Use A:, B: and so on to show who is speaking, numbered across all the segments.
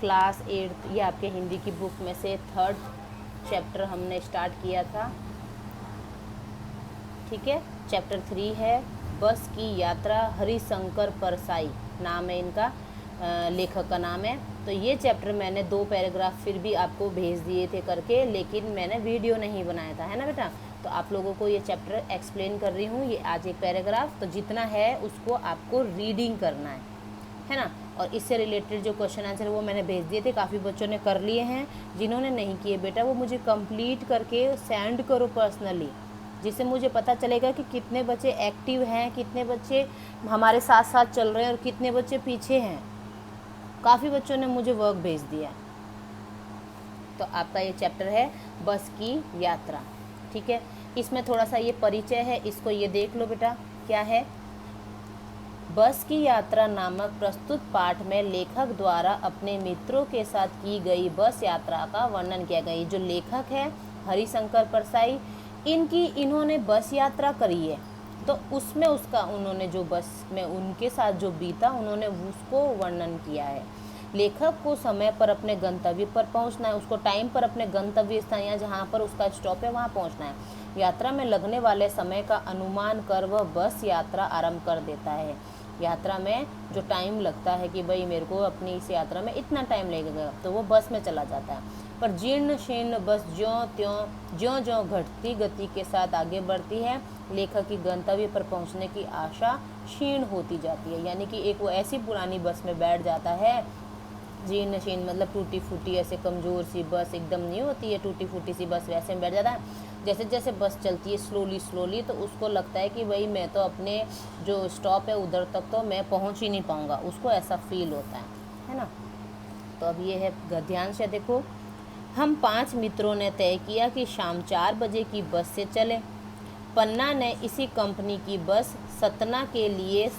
A: Class 8 ये आपके हिंदी की बुक में से 3rd चैप्टर हमने स्टार्ट किया था। ठीक है, चैप्टर 3 है बस की यात्रा, हरिशंकर परसाई नाम है इनका, लेखक का नाम है। तो ये चैप्टर मैंने 2 पैराग्राफ फिर भी आपको भेज दिए थे करके, लेकिन मैंने वीडियो नहीं बनाया था, है ना बेटा। तो आप लोगों को ये चैप्टर एक्सप्लेन कर रही हूँ, ये आज एक पैराग्राफ, तो जितना है उसको आपको रीडिंग करना है ना। और इससे रिलेटेड जो क्वेश्चन आंसर वो मैंने भेज दिए थे, काफ़ी बच्चों ने कर लिए हैं। जिन्होंने नहीं किए बेटा वो मुझे कंप्लीट करके सेंड करो पर्सनली, जिससे मुझे पता चलेगा कि कितने बच्चे एक्टिव हैं, कितने बच्चे हमारे साथ साथ चल रहे हैं और कितने बच्चे पीछे हैं। काफ़ी बच्चों ने मुझे वर्क भेज दिया। तो आपका ये चैप्टर है बस की यात्रा। ठीक है, इसमें थोड़ा सा ये परिचय है, इसको ये देख लो बेटा क्या है। बस की यात्रा नामक प्रस्तुत पाठ में लेखक द्वारा अपने मित्रों के साथ की गई बस यात्रा का वर्णन किया गया। जो लेखक है हरिशंकर परसाई, इन्होंने बस यात्रा करी है, तो उसमें उसका उन्होंने जो बस में उनके साथ जो बीता उन्होंने उसको वर्णन किया है। लेखक को समय पर अपने गंतव्य पर पहुंचना है, उसको टाइम पर अपने गंतव्य स्थान या जहाँ पर उसका स्टॉप है वहाँ पहुंचना है। यात्रा में लगने वाले समय का अनुमान कर वह बस यात्रा आरंभ कर देता है। यात्रा में जो टाइम लगता है कि भाई मेरे को अपनी इस यात्रा में इतना टाइम लगेगा, तो वो बस में चला जाता है। पर जीर्ण शीर्ण बस ज्यों ज्यों घटती गति के साथ आगे बढ़ती है, लेखक की गंतव्य पर पहुंचने की आशा क्षीण होती जाती है। यानी कि एक वो ऐसी पुरानी बस में बैठ जाता है, जीर्ण शीर्ण मतलब टूटी फूटी, ऐसे कमज़ोर सी बस एकदम नहीं होती है, टूटी फूटी सी बस, वैसे में बैठ जाता है। जैसे जैसे बस चलती है स्लोली, तो उसको लगता है कि भाई मैं तो अपने जो स्टॉप है उधर तक तो मैं पहुंच ही नहीं पाऊंगा, उसको ऐसा फील होता है ना। तो अब ये है, ध्यान से देखो। हम 5 मित्रों ने तय किया कि शाम 4 बजे की बस से चलें। पन्ना ने इसी कंपनी की बस सतना के लिए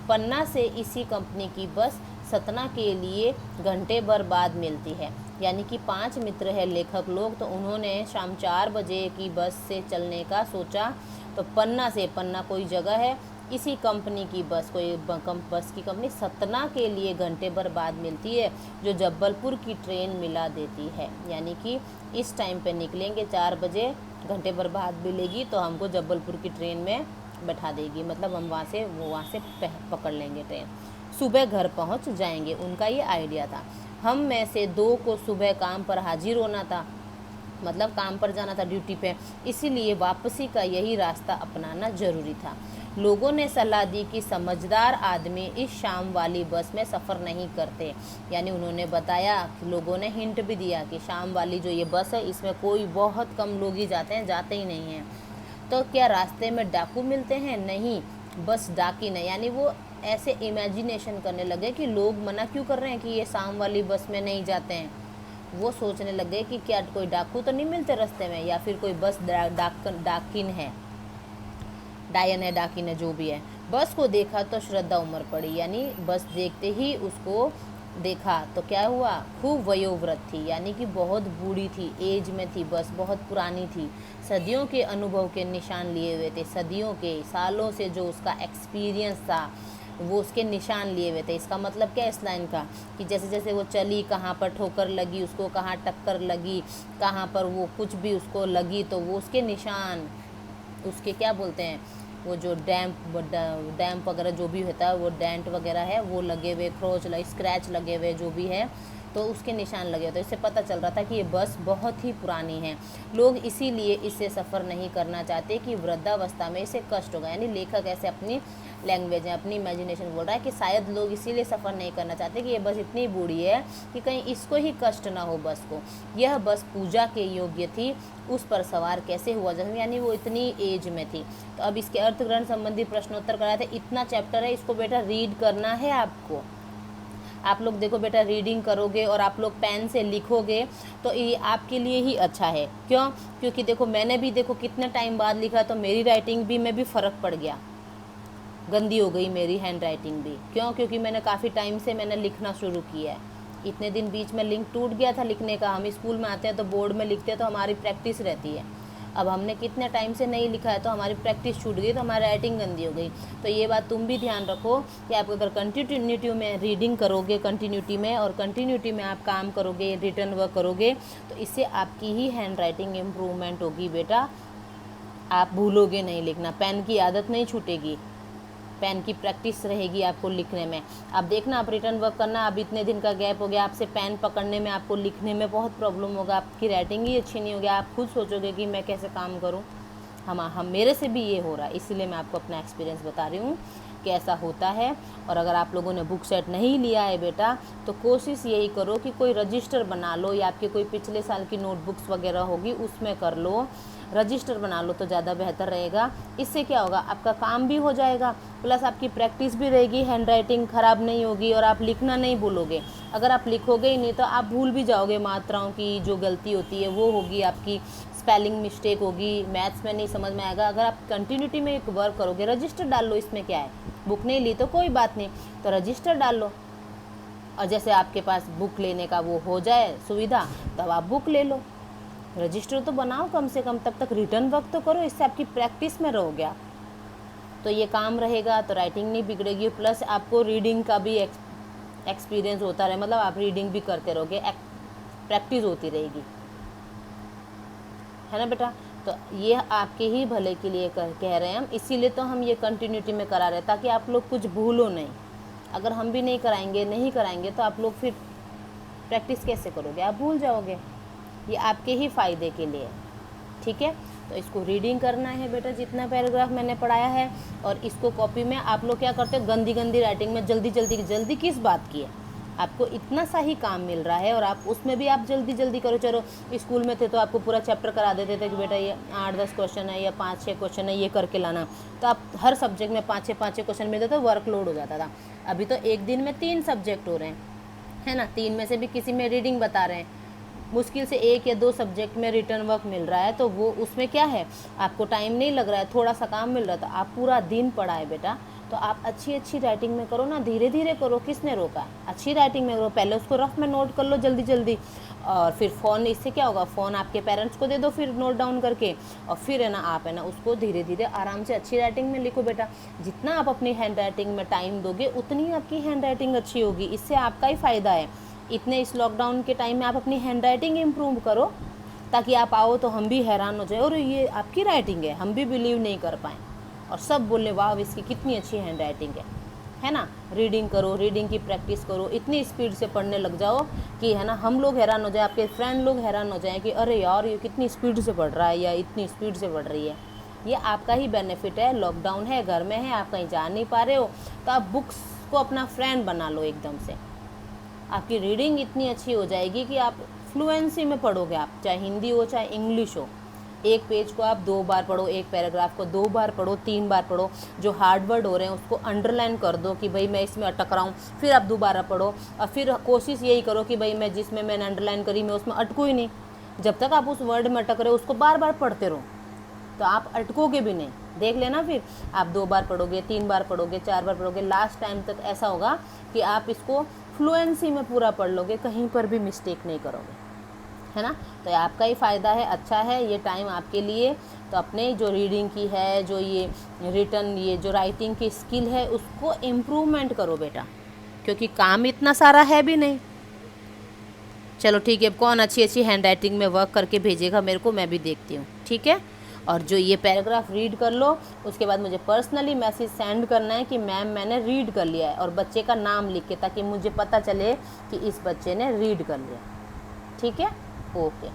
A: पन्ना से इसी कंपनी की बस सतना के लिए घंटे भर बाद मिलती है। यानी कि 5 मित्र है लेखक लोग, तो उन्होंने शाम 4 बजे की बस से चलने का सोचा। तो पन्ना कोई जगह है, इसी कंपनी की बस, कोई बस की कंपनी सतना के लिए घंटे भर बाद मिलती है, जो जबलपुर की ट्रेन मिला देती है। यानी कि इस टाइम पे निकलेंगे 4 बजे, घंटे भर बाद मिलेगी तो हमको जबलपुर की ट्रेन में बैठा देगी, मतलब हम वहाँ से पकड़ लेंगे ट्रेन, सुबह घर पहुँच जाएंगे। उनका ये आइडिया था। हम में से 2 को सुबह काम पर हाजिर होना था, मतलब काम पर जाना था ड्यूटी पे, इसीलिए वापसी का यही रास्ता अपनाना जरूरी था। लोगों ने सलाह दी कि समझदार आदमी इस शाम वाली बस में सफ़र नहीं करते। यानी उन्होंने बताया, लोगों ने हिंट भी दिया कि शाम वाली जो ये बस है इसमें कोई बहुत कम लोग ही जाते हैं, जाते ही नहीं हैं। तो क्या रास्ते में डाकू मिलते हैं? नहीं, बस डाकी नहीं। यानी वो ऐसे इमेजिनेशन करने लगे कि लोग मना क्यों कर रहे हैं कि ये शाम वाली बस में नहीं जाते हैं। वो सोचने लगे कि क्या कोई डाकू तो नहीं मिलते रास्ते में, या फिर कोई बस डाकिन है, डायन है, डाकिन है, जो भी है। बस को देखा तो श्रद्धा उमड़ पड़ी। यानी बस देखते ही उसको देखा तो क्या हुआ, खूब वयोवृद्ध थी, यानी कि बहुत बूढ़ी थी, एज में थी, बस बहुत पुरानी थी। सदियों के अनुभव के निशान लिए हुए थे, सदियों के, सालों से जो उसका एक्सपीरियंस था वो उसके निशान लिए हुए थे। इसका मतलब क्या है इस लाइन का, कि जैसे जैसे वो चली, कहाँ पर ठोकर लगी उसको, कहाँ टक्कर लगी, कहाँ पर वो कुछ भी उसको लगी, तो वो उसके निशान, उसके क्या बोलते हैं, वो जो डैम्प वगैरह जो भी होता है, वो डेंट वगैरह है वो लगे हुए, स्क्रैच लगे हुए जो भी है, तो उसके निशान लगे होते हैं। इससे पता चल रहा था कि ये बस बहुत ही पुरानी है। लोग इसीलिए इससे सफ़र नहीं करना चाहते कि वृद्धावस्था में इसे कष्ट होगा। यानी लेखक ऐसे अपनी लैंग्वेज है, अपनी इमेजिनेशन बोल रहा है कि शायद लोग इसीलिए सफ़र नहीं करना चाहते कि ये बस इतनी बूढ़ी है कि कहीं इसको ही कष्ट ना हो बस को। यह बस पूजा के योग्य थी, उस पर सवार कैसे हुआ जाए, यानी वो इतनी एज में थी। तो अब इसके अर्थग्रहण संबंधी प्रश्नोत्तर कराए थे। इतना चैप्टर है, इसको बेटा रीड करना है आपको। आप लोग देखो बेटा, रीडिंग करोगे और आप लोग पेन से लिखोगे तो ये आपके लिए ही अच्छा है। क्यों? क्योंकि देखो मैंने भी देखो कितने टाइम बाद लिखा, तो मेरी राइटिंग भी में भी फ़र्क पड़ गया, गंदी हो गई मेरी हैंड राइटिंग भी। क्यों? क्योंकि मैंने काफ़ी टाइम से मैंने लिखना शुरू किया है। इतने दिन बीच में लिंक टूट गया था लिखने का। हम स्कूल में आते हैं तो बोर्ड में लिखते हैं तो हमारी प्रैक्टिस रहती है, अब हमने कितने टाइम से नहीं लिखा है तो हमारी प्रैक्टिस छूट गई, तो हमारी राइटिंग गंदी हो गई। तो ये बात तुम भी ध्यान रखो कि आप अगर कंटिन्यूटी में रीडिंग करोगे, कंटिन्यूटी में और कंटिन्यूटी में आप काम करोगे, रिटर्न वर्क करोगे, तो इससे आपकी ही हैंड राइटिंग इम्प्रूवमेंट होगी बेटा। आप भूलोगे नहीं लिखना, पेन की आदत नहीं छूटेगी, पेन की प्रैक्टिस रहेगी आपको लिखने में। अब देखना, आप रिटर्न वर्क करना, अब इतने दिन का गैप हो गया, आपसे पेन पकड़ने में, आपको लिखने में बहुत प्रॉब्लम होगा, आपकी राइटिंग ही अच्छी नहीं होगी, आप खुद सोचोगे कि मैं कैसे काम करूं। हम मेरे से भी ये हो रहा है, इसलिए मैं आपको अपना एक्सपीरियंस बता रही हूँ कि ऐसा होता है। और अगर आप लोगों ने बुक सेट नहीं लिया है बेटा, तो कोशिश यही करो कि कोई रजिस्टर बना लो, या आपके कोई पिछले साल की नोटबुक्स वगैरह होगी उसमें कर लो, रजिस्टर बना लो तो ज़्यादा बेहतर रहेगा। इससे क्या होगा, आपका काम भी हो जाएगा, प्लस आपकी प्रैक्टिस भी रहेगी, हैंड राइटिंग ख़राब नहीं होगी और आप लिखना नहीं भूलोगे। अगर आप लिखोगे ही नहीं तो आप भूल भी जाओगे, मात्राओं की जो गलती होती है वो होगी, आपकी स्पेलिंग मिस्टेक होगी, मैथ्स में नहीं समझ में आएगा। अगर आप कंटिन्यूटी में एक वर्क करोगे, रजिस्टर डाल लो, इसमें क्या है, बुक नहीं ली तो कोई बात नहीं, तो रजिस्टर डाल लो। और जैसे आपके पास बुक लेने का वो हो जाए सुविधा, तब आप बुक ले लो, रजिस्टर तो बनाओ कम से कम, तब तक रिटर्न वर्क तो करो, इससे आपकी प्रैक्टिस में रहोगे आप, तो ये काम रहेगा, तो राइटिंग नहीं बिगड़ेगी, प्लस आपको रीडिंग का भी एक्सपीरियंस होता रहे, मतलब आप रीडिंग भी करते रहोगे, प्रैक्टिस होती रहेगी, है ना बेटा। तो ये आपके ही भले के लिए कह रहे हैं हम, इसीलिए तो हम ये कंटिन्यूटी में करा रहे हैं, ताकि आप लोग कुछ भूलो नहीं। अगर हम भी नहीं कराएंगे तो आप लोग फिर प्रैक्टिस कैसे करोगे, आप भूल जाओगे। ये आपके ही फ़ायदे के लिए, ठीक है। तो इसको रीडिंग करना है बेटा, जितना पैराग्राफ मैंने पढ़ाया है, और इसको कॉपी में आप लोग क्या करते हो, गंदी गंदी राइटिंग में जल्दी किस बात की है, आपको इतना सा ही काम मिल रहा है और आप उसमें भी आप जल्दी करो। चलो स्कूल में थे तो आपको पूरा चैप्टर करा देते थे कि बेटा ये 8-10 क्वेश्चन है या 5-6 क्वेश्चन है, ये करके लाना, तो आप हर सब्जेक्ट में 5-6 क्वेश्चन मिलते थे, वर्कलोड हो जाता था। अभी तो एक दिन में 3 सब्जेक्ट हो रहे हैं, है ना, 3 में से भी किसी में रीडिंग बता रहे हैं, मुश्किल से 1 या 2 सब्जेक्ट में रिटर्न वर्क मिल रहा है, तो वो उसमें क्या है, आपको टाइम नहीं लग रहा है, थोड़ा सा काम मिल रहा है, तो आप पूरा दिन पढ़ाए बेटा। तो आप अच्छी राइटिंग में करो ना, धीरे धीरे करो, किसने रोका, अच्छी राइटिंग में करो, पहले उसको रफ में नोट कर लो जल्दी, और फिर फ़ोन, इससे क्या होगा, फ़ोन आपके पेरेंट्स को दे दो फिर नोट डाउन करके, और फिर है ना आप है ना उसको धीरे आराम से अच्छी राइटिंग में लिखो बेटा। जितना आप अपनी हैंड राइटिंग में टाइम दोगे उतनी आपकी हैंड राइटिंग अच्छी होगी, इससे आपका ही फ़ायदा है। इतने इस लॉकडाउन के टाइम में आप अपनी हैंड राइटिंग इम्प्रूव करो, ताकि आप आओ तो हम भी हैरान हो जाए, और ये आपकी राइटिंग है, हम भी बिलीव नहीं कर पाएँ, और सब बोले वाह इसकी कितनी अच्छी हैंड राइटिंग है ना। रीडिंग करो, रीडिंग की प्रैक्टिस करो, इतनी स्पीड से पढ़ने लग जाओ कि है ना हम लोग हैरान हो जाए, आपके फ्रेंड लोग हैरान हो जाएं कि अरे यार ये कितनी स्पीड से पढ़ रहा है या इतनी स्पीड से पढ़ रही है। ये आपका ही बेनिफिट है, लॉकडाउन है, घर में है, आप कहीं जा नहीं पा रहे हो, तो आप बुक्स को अपना फ्रेंड बना लो एकदम से, आपकी रीडिंग इतनी अच्छी हो जाएगी कि आप फ्लुएंसी में पढ़ोगे, आप चाहे हिंदी हो चाहे इंग्लिश हो। एक पेज को आप 2 बार पढ़ो, एक पैराग्राफ को 2 बार पढ़ो, 3 बार पढ़ो, जो हार्ड वर्ड हो रहे हैं उसको अंडरलाइन कर दो कि भाई मैं इसमें अटक रहा हूँ, फिर आप दोबारा पढ़ो, और फिर कोशिश यही करो कि भाई मैं जिसमें मैंने अंडरलाइन करी मैं उसमें अटकूँ ही नहीं। जब तक आप उस वर्ड में अटक रहे हो उसको बार बार पढ़ते रहो, तो आप अटकोगे भी नहीं। देख लेना, फिर आप 2 बार पढ़ोगे, 3 बार पढ़ोगे, 4 बार पढ़ोगे, लास्ट टाइम तक ऐसा होगा कि आप इसको फ्लुएंसी में पूरा पढ़ लोगे, कहीं पर भी मिस्टेक नहीं करोगे, है ना। तो आपका ही फ़ायदा है, अच्छा है ये टाइम आपके लिए। तो अपने जो रीडिंग की है, जो ये रिटर्न, ये जो राइटिंग की स्किल है उसको इम्प्रूवमेंट करो बेटा, क्योंकि काम इतना सारा है भी नहीं। चलो ठीक है, कौन अच्छी हैंड राइटिंग में वर्क करके भेजेगा मेरे को, मैं भी देखती हूँ, ठीक है। और जो ये पैराग्राफ रीड कर लो, उसके बाद मुझे पर्सनली मैसेज सेंड करना है कि मैम मैंने रीड कर लिया है, और बच्चे का नाम लिख के, ताकि मुझे पता चले कि इस बच्चे ने रीड कर लिया, ठीक है। ओके।